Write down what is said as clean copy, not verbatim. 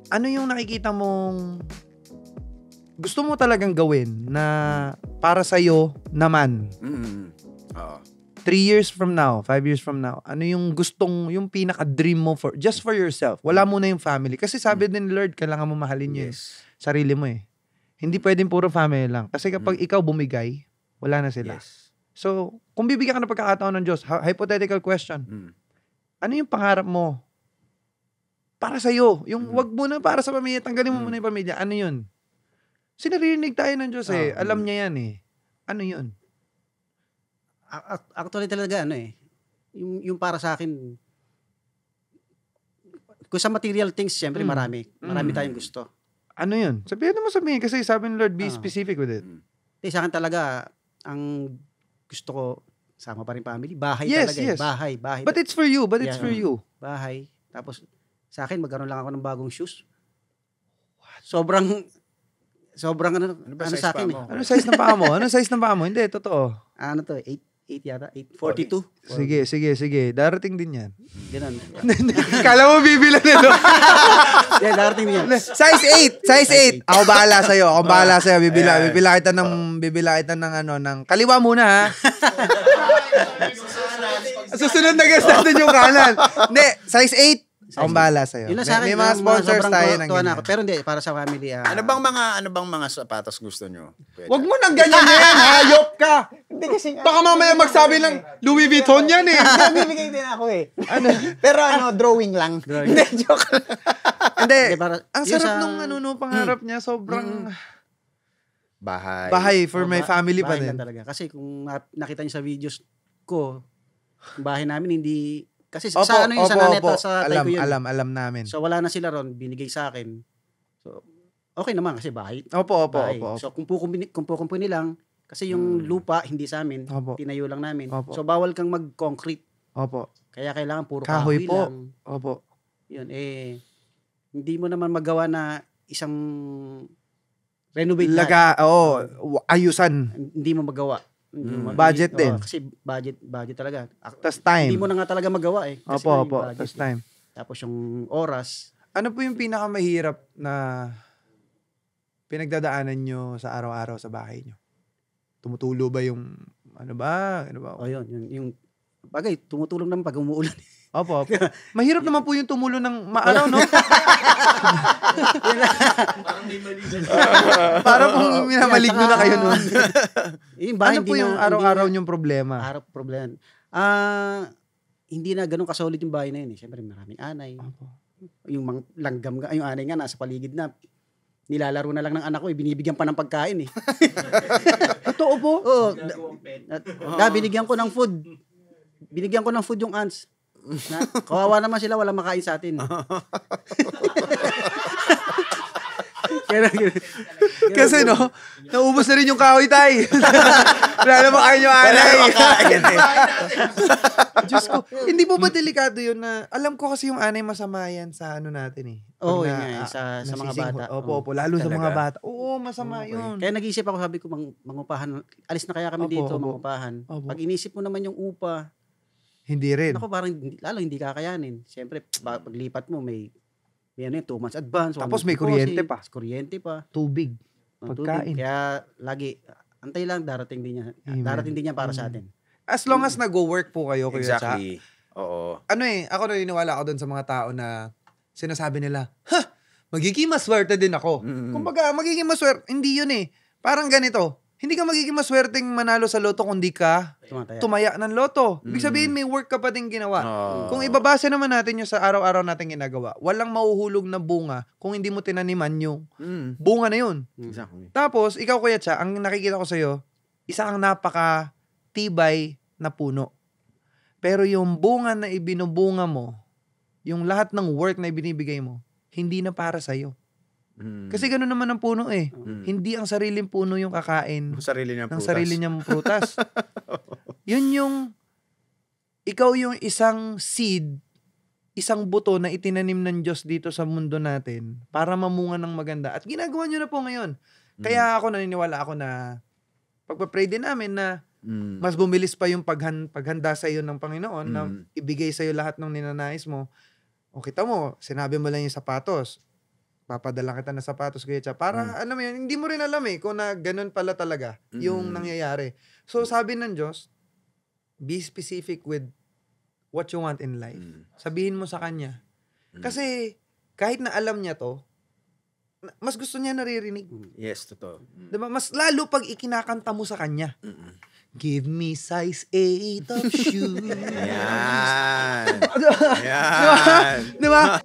ano yung nakikita mong gusto mo talagang gawin na para sa'yo naman? Oo. 3 years from now, 5 years from now, ano yung yung pinaka-dream mo just for yourself? Wala muna yung family. Kasi sabi din Lord, kailangan mo mahalin yung sarili mo eh. Hindi pwedeng puro family lang. Kasi kapag ikaw bumigay, wala na sila. Yes. So, kung bibigyan ka ng pagkakataon ng Diyos, hypothetical question, ano yung pangarap mo para sa'yo? Yung wag mo na para sa pamilya, tanggalin mo muna yung pamilya. Ano yun? Sinaririnig tayo ng Diyos eh. Alam niya yan eh. Ano yun? Actually talaga yung para sa akin, kung sa material things, syempre marami tayong gusto. Ano yun? Sabihin kasi sabi ng Lord, be specific with it. Sa akin talaga, ang gusto ko, sama pa rin family, bahay talaga. Yes. Bahay. But it's for you. For you. Bahay. Tapos sa akin, magkaroon lang ako ng bagong shoes. Sobrang ano sa akin eh. Ano size ng paa mo? Hindi, totoo. Ano to, 8 yata, 842. Sige. Darating din yan. Ganun. Kala mo bibilan nito. Darating din yan. Size 8. Ako bahala sa'yo. Bibila kita ng kaliwa muna ha. Susunod na guest natin yung kanan. Hindi, size 8. Akong bahala sa'yo. May mga sponsors tayo ng ganyan. Pero hindi, para sa family. Ano bang mga sapatos gusto nyo? Wag mo nang ganyan yan. Hayop ka. Hindi kasi. Baka mamaya magsabi ng Louis Vuitton yan eh. Bibigay din ako eh. Pero drawing lang. Hindi, joke lang. Hindi, ang sarap nung pangarap niya. Sobrang bahay for my family pa din. Talaga. Kasi kung nakita niyo sa videos ko, bahay namin hindi. Kasi sa naneta sa tayo ko yun. Alam namin. So wala na sila ron, binigay sa akin. So okay naman kasi bahay. Opo. So kung kumpuni lang, kasi yung lupa hindi sa amin, tinayo lang namin. So bawal kang mag-concrete. Opo. Kaya kailangan puro kahoy po lang. Opo. Yun hindi mo naman magawa na isang renovate ayusan. Hindi mo magawa. Budget din. Kasi budget talaga. Tas time. Hindi mo na nga talaga magawa eh. Kasi Opo. Tas time. Tapos yung oras. Ano po yung pinakamahirap na pinagdadaanan nyo sa araw-araw sa bahay nyo? Tumutulo ba yung ano ba? Yun. Yung bagay, tumutulong naman pag umuulan. Opo. Mahirap naman po yung tumulo ng maaraw, no? Parang kung minamaligno na kayo nun. Ano po yung araw-araw nyong problema? Problema. Hindi na ganun kasolid yung bahay na yun eh. Siyempre maraming anay. Yung langgam, yung anay nga nasa paligid na. Nilalaro na lang ng anak ko, binibigyan pa ng pagkain eh. Totoo po? Oo. Binigyan ko ng food. Binigyan ko ng food yung ants. Kawawa naman sila, walang makain sa atin. Kasi naubos na rin yung kahoy tay. Wala na makain yung anay. Diyos ko, hindi po ba delikado yun na, alam ko kasi yung anay masama yan sa natin eh. Oo, sa mga bata. Opo, lalo sa mga bata. Oo, masama yun. Kaya nag-isip ako, sabi ko, mangupahan. Alis na kaya kami dito, mangupahan. Pag inisip mo naman yung upa, hindi rin. Ako parang lalo hindi kakayanin. Siyempre, paglipat mo may 2 months advance. Tapos may kuryente pa. Tubig. Pagkain. Kaya lagi, antay lang, darating din niya. Darating din niya para sa atin. As long as nag-work po kayo, Kuya Cha. Exactly. Oo. Ako naniniwala ako doon sa mga tao na sinasabi nila, magiging maswerte din ako. Kumbaga, magiging maswerte. Hindi yun eh. Parang ganito. Hindi ka magiging maswerteng manalo sa loto kung di ka tumaya ng loto. Ibig sabihin, may work ka pa din ginawa. Kung ibabase naman natin yung sa araw-araw natin ginagawa, walang mahuhulog na bunga kung hindi mo tinaniman yung bunga na yun. Exactly. Tapos, ikaw Kuya Cha, ang nakikita ko sa'yo, isa kang napaka-tibay na puno. Pero yung bunga na ibinubunga mo, yung lahat ng work na ibinibigay mo, hindi na para sa'yo. Kasi gano'n naman ang puno eh. Hindi ang sariling puno yung kakain ng sarili niyang prutas. Yun yung, ikaw yung isang seed, isang buto na itinanim ng Diyos dito sa mundo natin para mamunga ng maganda. At ginagawa niyo na po ngayon. Kaya ako naniniwala ako na pagpa-pray din namin na mas bumilis pa yung paghanda sa iyo ng Panginoon na ibigay sa iyo lahat ng ninanais mo. O kita mo, sinabi mo lang yung sapatos. papadala kita ng sapatos, Kuya Cha. Para, alam mo yun, hindi mo rin alam kung na ganun pala talaga yung nangyayari. So, sabi ng Diyos, be specific with what you want in life. Sabihin mo sa Kanya. Kasi, kahit na alam niya to, mas gusto niya naririnig. Yes, totoo. Diba? Mas lalo pag ikinakanta mo sa Kanya. Give me size 8 of shoes. Yan. Yan. Diba?